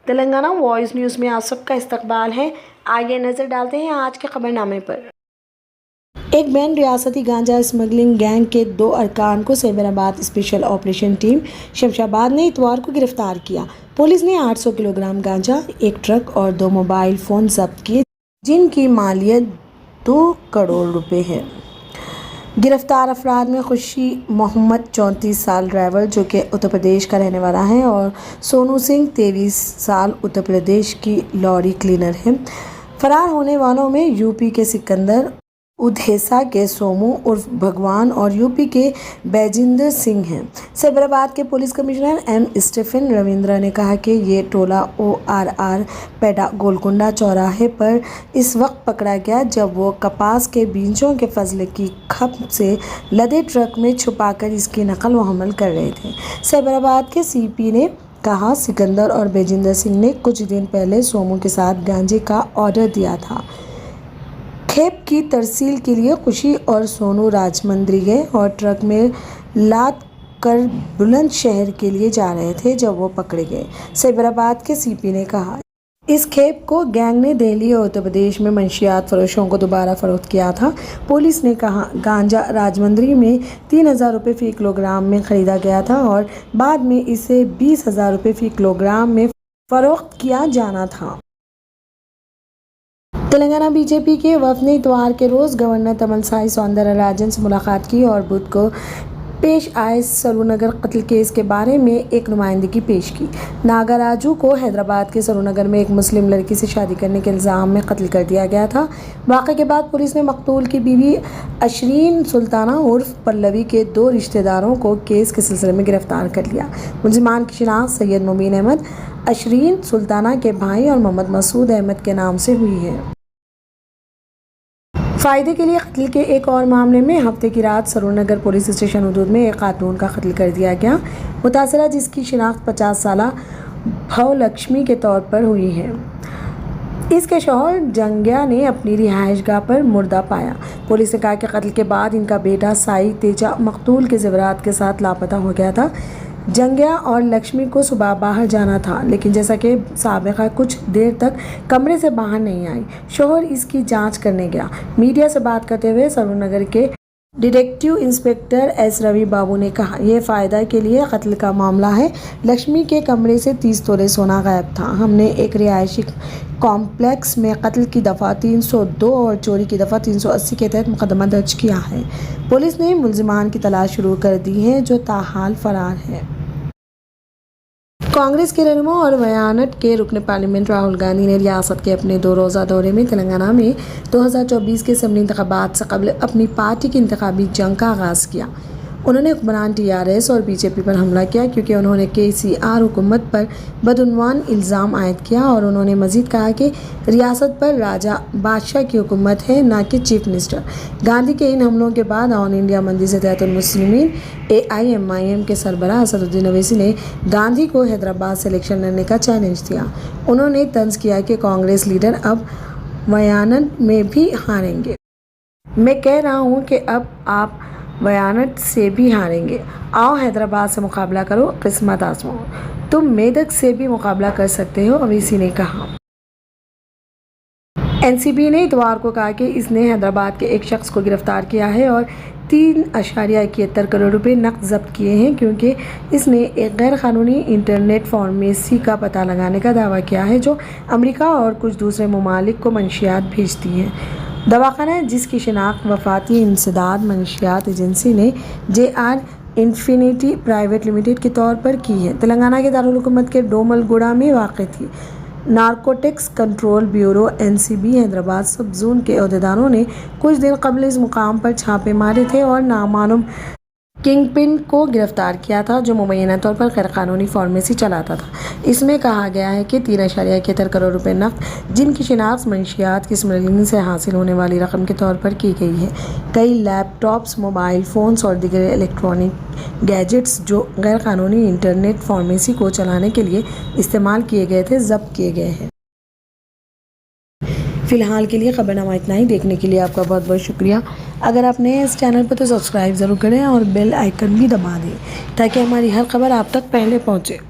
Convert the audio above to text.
Telangana voice news میں آپ سب کا استقبال ہے۔ آئیے نظر ڈالتے ہیں آج کے خبر نامے پر۔ ایک بین ریاستی گانجا اسمگلنگ گینگ کے 2 ارکان کو سیبرآباد اسپیشل آپریشن ٹیم شمشاباد نے اتوار کو گرفتار کیا۔ پولیس نے 800 کلو گرام گانجا، 1 ٹرک اور 2 موبائل فون ضبط کیے جن کی مالیت 2 کروڑ روپے ہے۔ گرفتار افراد میں خوشی محمد 34 سال ڈرائیور جو کہ اتر پردیش کا رہنے والا ہے اور سونو سنگھ 23 سال اتر پردیش کی لوری کلینر ہے۔ فرار ہونے والوں میں یو پی کے سکندر، اودھیسا کے سومو عرف بھگوان اور یو پی کے بیجندر سنگھ ہیں۔ سیبرآباد کے police commissioner M Stephen Ravindra نے کہا کہ یہ ٹولہ ORR پیٹا گولکنڈہ چوراہے پر اس وقت پکڑا گیا جب وہ کپاس کے بیجوں کے فضلے کی کھپ سے لدے ٹرک میں چھپا کر اس کی نقل و حمل کر رہے تھے۔ سیبرآباد کے CP نے کہا سکندر اور بیجندر سنگھ نے کچھ دن پہلے سومو کے ساتھ گانجے کا آرڈر دیا تھا۔ کھیپ کی ترسیل کے لیے خوشی اور سونو راجمندری گئے اور ٹرک میں لاد کر بلند شہر کے لیے جا رہے تھے جب وہ پکڑے گئے۔ سیبرآباد کے CP نے کہا اس کھیپ کو گینگ نے دہلی اور اتر پردیش میں منشیات فروشوں کو دوبارہ فروخت کیا تھا۔ پولیس نے کہا گانجا راجمندری میں 3000 روپے فی کلو گرام میں خریدا گیا تھا اور بعد میں اسے 20,000 روپے فی کلو گرام میں فروخت کیا جانا تھا۔ تلنگانہ BJP کے وفد نے اتوار کے روز گورنر تمل سائی سوندر راجن سے ملاقات کی اور بدھ کو پیش آئے سرونگر قتل کیس کے بارے میں ایک نمائندگی پیش کی۔ ناگراجو کو حیدرآباد کے سرونگر میں ایک مسلم لڑکی سے شادی کرنے کے الزام میں قتل کر دیا گیا تھا۔ واقعے کے بعد پولیس نے مقتول کی بیوی اشرین سلطانہ عرف پلوی کے 2 رشتہ داروں کو کیس کے سلسلے میں گرفتار کر لیا۔ ملزمان کی شناخت سید مبین احمد، اشرین سلطانہ کے بھائی اور محمد مسعود احمد کے نام سے ہوئی ہے۔ فائدے کے لیے قتل کے ایک اور معاملے میں ہفتے کی رات سرونگر پولیس اسٹیشن حدود میں ایک خاتون کا قتل کر دیا گیا۔ متاثرہ جس کی شناخت 50 سالہ بھو لکشمی کے طور پر ہوئی ہے، اس کے شوہر جنگیا نے اپنی رہائش گاہ پر مردہ پایا۔ پولیس نے کہا کہ قتل کے بعد ان کا بیٹا سائی تیجا مقتول کے زیورات کے ساتھ لاپتہ ہو گیا تھا۔ جنگیا اور لکشمی کو صبح باہر جانا تھا لیکن جیسا کہ سابقہ کچھ دیر تک کمرے سے باہر نہیں آئی۔ شوہر اس کی جانچ کرنے گیا۔ میڈیا سے بات کرتے ہوئے سرونگر کے ڈیٹیکٹیو انسپکٹر ایس روی بابو نے کہا یہ فائدہ کے لیے قتل کا معاملہ ہے۔ لکشمی کے کمرے سے 30 تولے سونا غائب تھا۔ ہم نے ایک رہائشی کمپلیکس میں قتل کی دفعہ 302 اور چوری کی دفعہ 380 کے تحت مقدمہ درج کیا ہے۔ پولیس نے ملزمان کی تلاش شروع کر دی ہے جو تاحال فرار ہے۔ کانگریس کے رہنما اور ویاناڈ کے رکن پارلیمنٹ راہل گاندھی نے ریاست کے اپنے 2 روزہ دورے میں تلنگانہ میں 2024 کے اسمبلی انتخابات سے قبل اپنی پارٹی کی انتخابی جنگ کا آغاز کیا۔ انہوں نے حکمران TRS اور BJP پر حملہ کیا کیونکہ انہوں نے KCR حکومت پر بدعنوان الزام عائد کیا اور انہوں نے مزید کہا کہ ریاست پر راجہ بادشاہ کی حکومت ہے نہ کہ چیف منسٹر۔ گاندھی کے ان حملوں کے بعد آل انڈیا مجلس اتحاد المسلمین AIMIM کے سربراہ اسد الدین اویسی نے گاندھی کو حیدرآباد سے الیکشن لڑنے کا چیلنج دیا۔ انہوں نے طنز کیا کہ کانگریس لیڈر اب ویاناڈ میں بھی ہاریں گے۔ میں کہہ رہا ہوں کہ اب آپ ویاناڈ سے بھی ہاریں گے۔ آؤ حیدرآباد سے مقابلہ کرو، قسمت آزماؤ، تم میدک سے بھی مقابلہ کر سکتے ہو، اویسی نے کہا۔ NCP نے اتوار کو کہا کہ اس نے حیدرآباد کے ایک شخص کو گرفتار کیا ہے اور 3.71 کروڑ روپے نقد ضبط کیے ہیں کیونکہ اس نے ایک غیر قانونی انٹرنیٹ فارمیسی کا پتہ لگانے کا دعویٰ کیا ہے جو امریکہ اور کچھ دوسرے ممالک کو منشیات بھیجتی ہے۔ دواخانہ جس کی شناخت وفاقی انسداد منشیات ایجنسی نے JR انفینٹی پرائیویٹ لمیٹڈ کے طور پر کی ہے، تلنگانہ کے دارالحکومت کے ڈومل گوڑہ میں واقع تھی۔ Narcotics control bureau NCB Hyderabad sub zone کے عہدیداروں نے کچھ دن قبل اس مقام پر چھاپے مارے تھے اور نامعلوم کنگ پن کو گرفتار کیا تھا جو مبینہ طور پر غیر قانونی فارمیسی چلاتا تھا۔ اس میں کہا گیا ہے کہ 3.71 کروڑ روپے نقد جن کی شناخت منشیات کی اسمگلنگ سے حاصل ہونے والی رقم کے طور پر کی گئی ہے۔ کئی لیپ ٹاپس، موبائل فونز اور دیگر الیکٹرانک گیجٹس جو غیر قانونی انٹرنیٹ فارمیسی کو چلانے کے لیے استعمال کیے گئے تھے ضبط کیے گئے ہیں۔ فی الحال کے لیے خبرنامہ اتنا ہی۔ دیکھنے کے لیے آپ کا بہت بہت شکریہ۔ اگر آپ نئے ہیں اس چینل پر تو سبسکرائب ضرور کریں اور بیل آئیکن بھی دبا دیں تاکہ ہماری ہر خبر آپ تک پہلے پہنچے۔